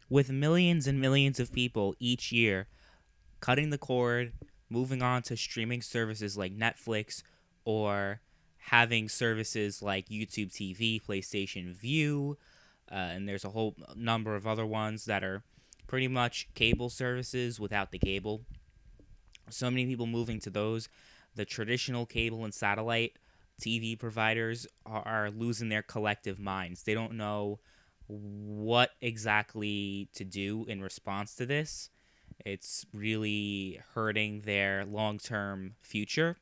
with millions and millions of people each year cutting the cord, moving on to streaming services like Netflix, or having services like YouTube TV, PlayStation View, and there's a whole number of other ones that are pretty much cable services without the cable. So many people moving to those. The traditional cable and satellite TV providers are losing their collective minds. They don't know what exactly to do in response to this. It's really hurting their long-term future,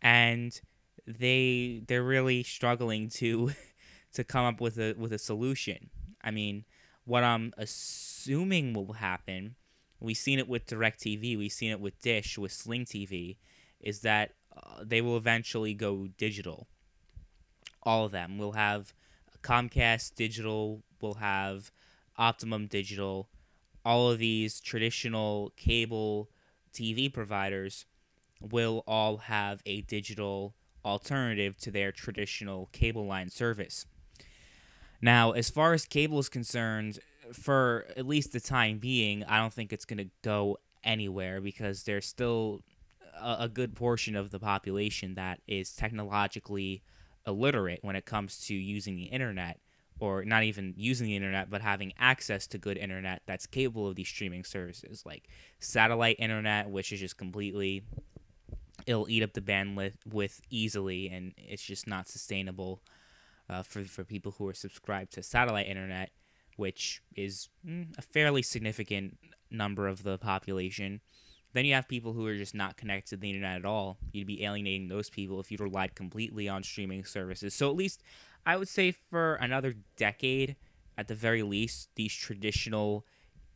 and they're really struggling to to come up with a solution. I mean, what I'm assuming will happen, we've seen it with DirecTV, we've seen it with Dish, with Sling TV, is that they will eventually go digital. All of them. We'll have Comcast Digital, we'll have Optimum Digital, all of these traditional cable TV providers will all have a digital alternative to their traditional cable line service. Now, as far as cable is concerned, for at least the time being, I don't think it's going to go anywhere because there's still a good portion of the population that is technologically illiterate when it comes to using the internet, or not even using the internet, but having access to good internet that's capable of these streaming services like satellite internet, which is just completely, it'll eat up the bandwidth with easily, and it's just not sustainable for people who are subscribed to satellite internet, which is a fairly significant number of the population. Then you have people who are just not connected to the internet at all. You'd be alienating those people if you relied completely on streaming services. So at least I would say for another decade, at the very least, these traditional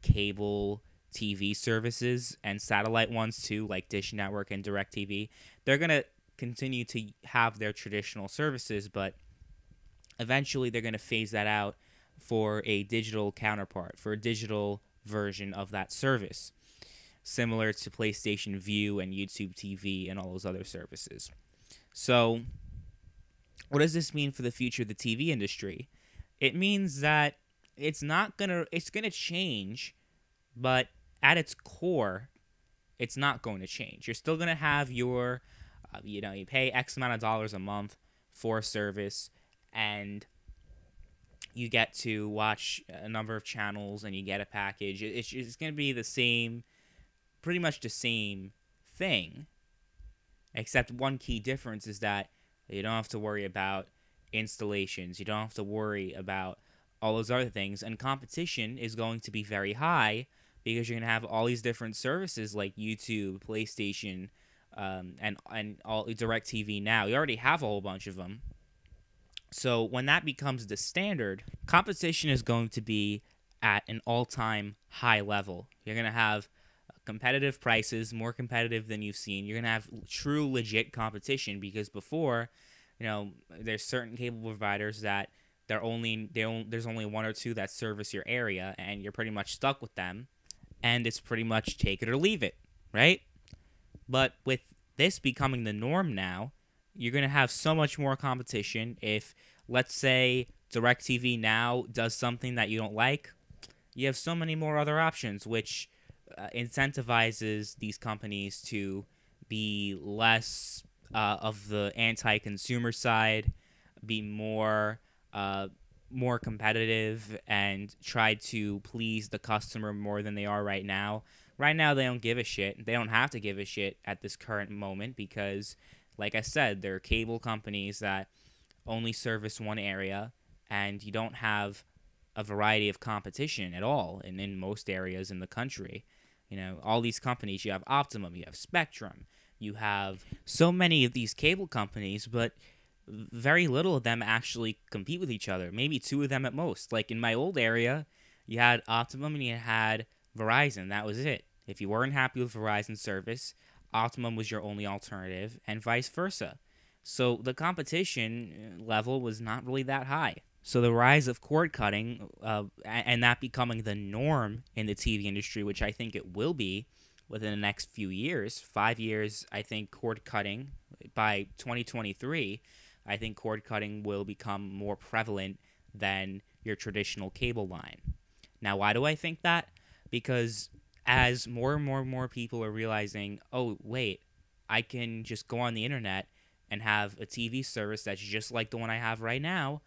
cable TV services and satellite ones too, like Dish Network and DirecTV, they're going to continue to have their traditional services, but eventually they're going to phase that out for a digital counterpart, for a digital version of that service, similar to PlayStation View and YouTube TV and all those other services. So, what does this mean for the future of the TV industry? It means that it's going to change, but at its core, it's not going to change. You're still going to have your, you pay X amount of dollars a month for a service, and you get to watch a number of channels, and you get a package. It's going to be the same, pretty much the same thing, except one key difference is that you don't have to worry about installations. You don't have to worry about all those other things, and competition is going to be very high because you're going to have all these different services like YouTube, PlayStation, and all DirecTV now. You already have a whole bunch of them. So when that becomes the standard, competition is going to be at an all-time high level. You're going to have competitive prices, more competitive than you've seen. You're going to have true, legit competition because before, there's certain cable providers that there's only one or two that service your area, and you're pretty much stuck with them, and it's pretty much take it or leave it, right? But with this becoming the norm now, you're going to have so much more competition. If, let's say, DirecTV now does something that you don't like, you have so many more other options, which incentivizes these companies to be less of the anti-consumer side, be more competitive, and try to please the customer more than they are right now. Right now, they don't give a shit. They don't have to give a shit at this current moment because, like I said, there are cable companies that only service one area, and you don't have a variety of competition at all in most areas in the country. All these companies, you have Optimum, you have Spectrum, you have so many of these cable companies, but very little of them actually compete with each other. Maybe two of them at most. Like in my old area, you had Optimum and you had Verizon. That was it. If you weren't happy with Verizon's service, Optimum was your only alternative, and vice versa. So the competition level was not really that high. So the rise of cord cutting and that becoming the norm in the TV industry, which I think it will be within the next few years, 5 years, I think cord cutting, by 2023, I think cord cutting will become more prevalent than your traditional cable line. Now, why do I think that? Because as more and more and more people are realizing, oh, wait, I can just go on the internet and have a TV service that's just like the one I have right now,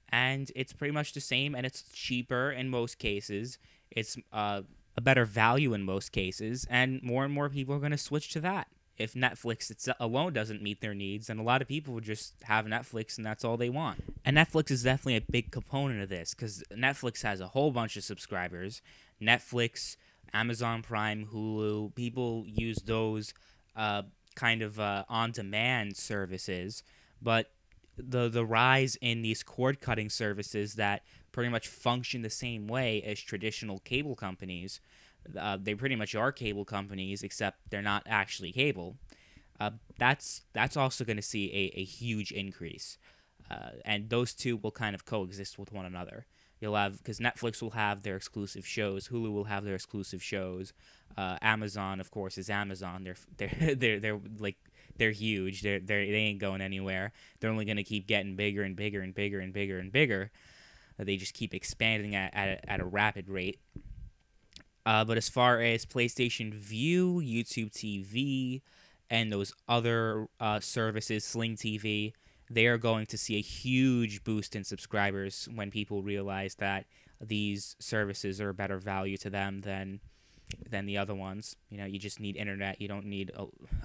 and it's pretty much the same, and it's cheaper in most cases. It's a better value in most cases, and more people are going to switch to that. If Netflix alone doesn't meet their needs, then a lot of people would just have Netflix and that's all they want. And Netflix is definitely a big component of this because Netflix has a whole bunch of subscribers. Netflix, Amazon Prime, Hulu, people use those uh, kind of on-demand services, but the rise in these cord cutting services that pretty much function the same way as traditional cable companies. They pretty much are cable companies, except they're not actually cable. That's also going to see a huge increase, and those two will kind of coexist with one another. You'll have because Netflix will have their exclusive shows, Hulu will have their exclusive shows, Amazon, of course, is Amazon. They're like they're huge. They ain't going anywhere. They're only going to keep getting bigger and bigger and bigger and bigger and bigger. They just keep expanding at a rapid rate. But as far as PlayStation View, YouTube TV, and those other services, Sling TV, they are going to see a huge boost in subscribers when people realize that these services are a better value to them than the other ones. You know, you just need internet. You don't need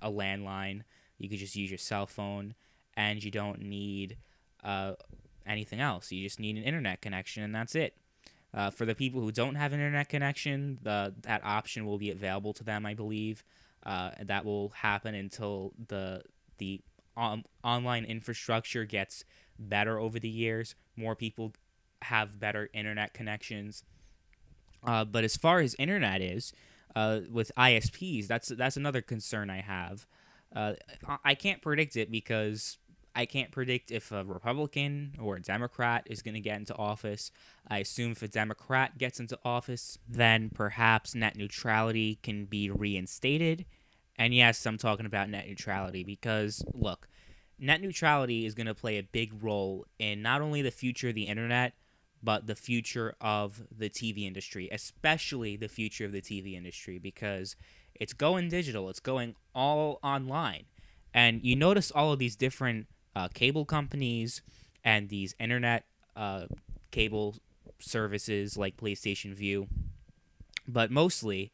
a landline. You could just use your cell phone, and you don't need anything else. You just need an internet connection, and that's it. For the people who don't have an internet connection, that option will be available to them, I believe. That will happen until the online infrastructure gets better over the years. More people have better internet connections. But as far as internet is, with ISPs, that's another concern I have. I can't predict it because I can't predict if a Republican or a Democrat is going to get into office. I assume if a Democrat gets into office, then perhaps net neutrality can be reinstated. And yes, I'm talking about net neutrality because, look, net neutrality is going to play a big role in not only the future of the internet, but the future of the TV industry, especially the future of the TV industry, because it's going digital, it's going all online. And you notice all of these different cable companies and these internet cable services like PlayStation View, but mostly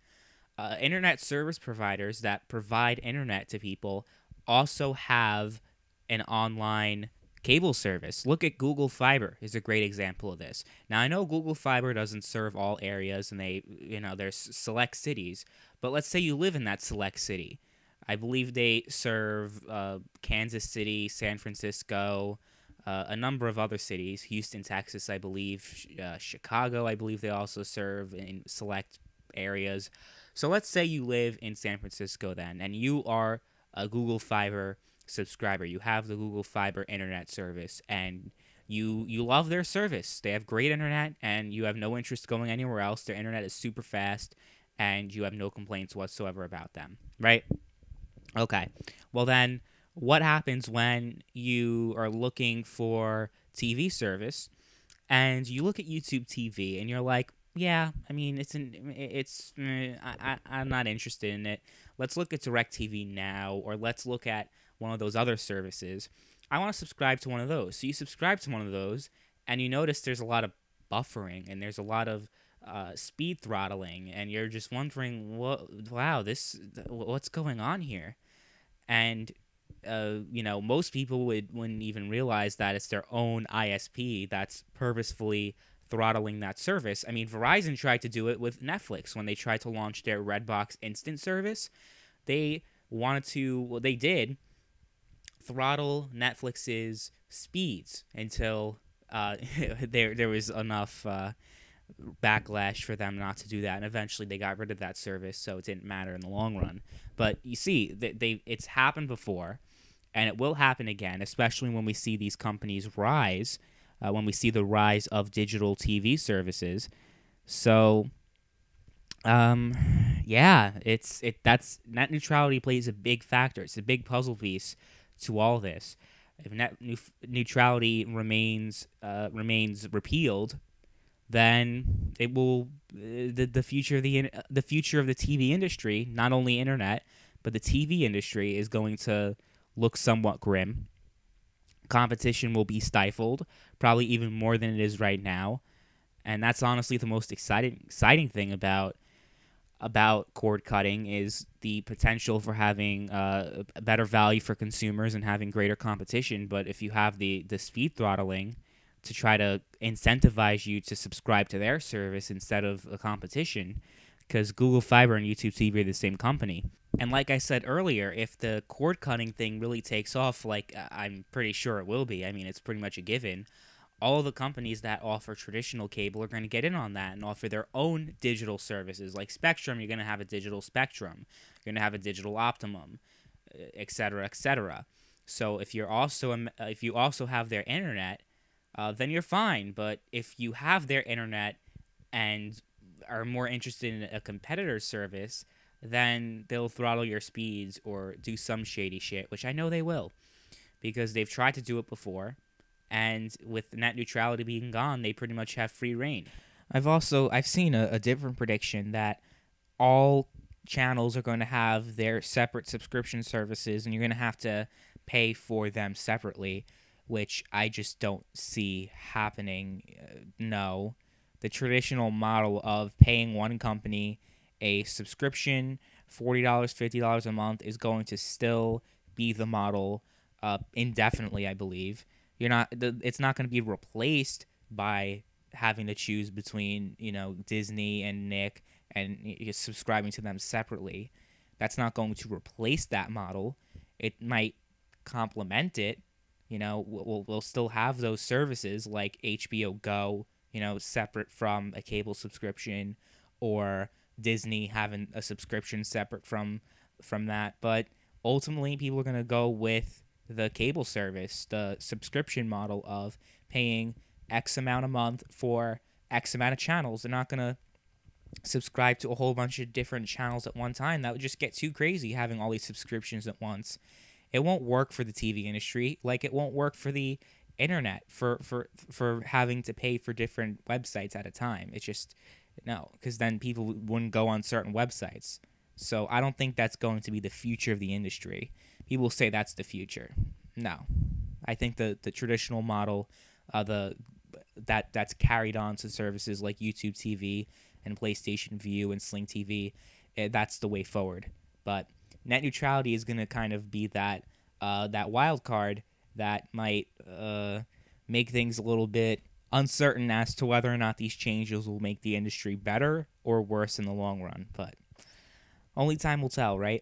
internet service providers that provide internet to people also have an online cable service. Look at Google Fiber is a great example of this. Now I know Google Fiber doesn't serve all areas and there's select cities, but let's say you live in that select city. I believe they serve Kansas City, San Francisco, a number of other cities. Houston, Texas, I believe. Chicago, I believe they also serve in select areas. So let's say you live in San Francisco then, and you are a Google Fiber subscriber. You have the Google Fiber internet service, and you love their service. They have great internet, and you have no interest going anywhere else. Their internet is super fast, and you have no complaints whatsoever about them, right? Okay. Well, then, what happens when you are looking for TV service and you look at YouTube TV and you're like, yeah, I mean, I'm not interested in it. Let's look at DirecTV Now, or let's look at one of those other services. I want to subscribe to one of those. So you subscribe to one of those, and you notice there's a lot of buffering and there's a lot of speed throttling, and you're just wondering, what's going on here? And most people wouldn't even realize that it's their own ISP that's purposefully throttling that service. I mean, Verizon tried to do it with Netflix when they tried to launch their Redbox Instant service. They did throttle Netflix's speeds until there was enough backlash for them not to do that, and eventually they got rid of that service, so it didn't matter in the long run. But you see, it's happened before, and it will happen again, especially when we see these companies rise, when we see the rise of digital TV services. So, that's net neutrality plays a big factor. It's a big puzzle piece to all this. If net neutrality remains repealed, then it will the future of the future of the TV industry, not only internet, but the TV industry is going to look somewhat grim. Competition will be stifled, probably even more than it is right now, and that's honestly the most exciting thing about cord cutting is the potential for having a better value for consumers and having greater competition. But if you have the speed throttling to try to incentivize you to subscribe to their service instead of a competition, because Google Fiber and YouTube TV are the same company. And like I said earlier, if the cord cutting thing really takes off, like I'm pretty sure it will be, I mean, it's pretty much a given, all the companies that offer traditional cable are going to get in on that and offer their own digital services. Like Spectrum, you're going to have a digital Spectrum. You're going to have a digital Optimum, et cetera, et cetera. So if you also have their internet, then you're fine. But if you have their internet and are more interested in a competitor's service, then they'll throttle your speeds or do some shady shit, which I know they will, because they've tried to do it before. And with net neutrality being gone, they pretty much have free reign. I've seen a different prediction that all channels are going to have their separate subscription services, and you're going to have to pay for them separately, which I just don't see happening. No, the traditional model of paying one company a subscription, $40, $50 a month, is going to still be the model indefinitely, I believe. It's not going to be replaced by having to choose between, Disney and Nick and subscribing to them separately. That's not going to replace that model. It might complement it. We'll still have those services like HBO Go, separate from a cable subscription, or Disney having a subscription separate from that. But ultimately, people are going to go with the cable service, the subscription model of paying X amount a month for X amount of channels. They're not going to subscribe to a whole bunch of different channels at one time. That would just get too crazy, having all these subscriptions at once. It won't work for the TV industry, like it won't work for the internet, for having to pay for different websites at a time. It's just, no, because then people wouldn't go on certain websites. So I don't think that's going to be the future of the industry. People say that's the future. No. I think the traditional model, that's carried on to services like YouTube TV and PlayStation Vue and Sling TV, that's the way forward. But net neutrality is going to kind of be that wild card that might make things a little bit uncertain as to whether or not these changes will make the industry better or worse in the long run. But only time will tell, right?